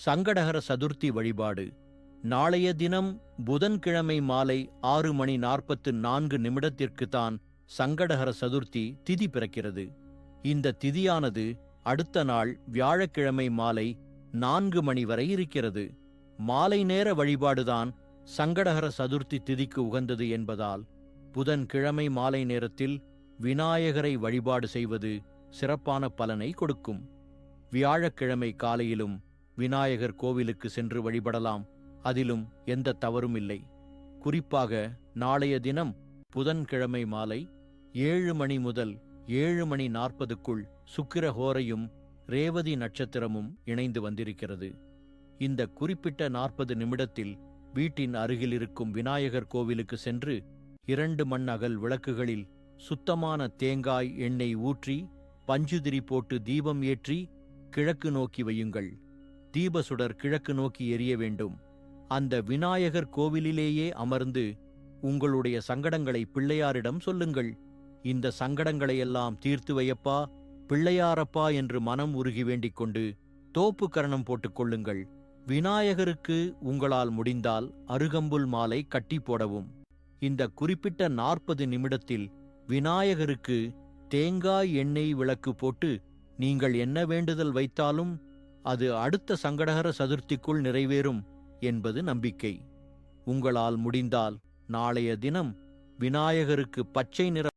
சங்கடஹர சதுர்த்தி வழிபாடு. நாளைய தினம் புதன்கிழமை மாலை 6:44 தான் சங்கடஹர சதுர்த்தி திதி பிறக்கிறது. இந்த திதியானது அடுத்த நாள் வியாழக்கிழமை மாலை 4 மணி வரை இருக்கிறது. மாலை நேர வழிபாடுதான் சங்கடஹர சதுர்த்தி திதிக்கு உகந்தது என்பதால் புதன்கிழமை மாலை நேரத்தில் விநாயகரை வழிபாடு செய்வது சிறப்பான பலனை கொடுக்கும். வியாழக்கிழமை காலையிலும் விநாயகர் கோவிலுக்கு சென்று வழிபடலாம். அதிலும் எந்த தவறும் இல்லை. குறிப்பாக நாளைய தினம் புதன்கிழமை மாலை 7 மணி முதல் 7:40 சுக்கிரஹோரையும் ரேவதி நட்சத்திரமும் இணைந்து வந்திருக்கிறது. இந்த குறிப்பிட்ட 40 நிமிடத்தில் வீட்டின் அருகில் இருக்கும் விநாயகர் கோவிலுக்கு சென்று 2 மண் அகல் விளக்குகளில் சுத்தமான தேங்காய் எண்ணெய் ஊற்றி பஞ்சுதிரி போட்டு தீபம் ஏற்றி கிழக்கு நோக்கி வையுங்கள். தீபசுடர் கிழக்கு நோக்கி எரிய வேண்டும். அந்த விநாயகர் கோவிலிலேயே அமர்ந்து உங்களுடைய சங்கடங்களை பிள்ளையாரிடம் சொல்லுங்கள். இந்த சங்கடங்களையெல்லாம் தீர்த்து வையப்பா, பிள்ளையாரப்பா என்று மனம் உருகி வேண்டிக் கொண்டு தோப்பு கரணம் போட்டுக் கொள்ளுங்கள். விநாயகருக்கு உங்களால் முடிந்தால் அருகம்புல் மாலை கட்டி போடவும். இந்த குறிப்பிட்ட 40 நிமிடத்தில் விநாயகருக்கு தேங்காய் எண்ணெய் விளக்கு போட்டு நீங்கள் என்ன வேண்டுதல் வைத்தாலும் அது அடுத்த சங்கடஹர சதுர்த்திக்குள் நிறைவேறும் என்பது நம்பிக்கை. உங்களால் முடிந்தால் நாளைய தினம் விநாயகருக்கு பச்சை நிற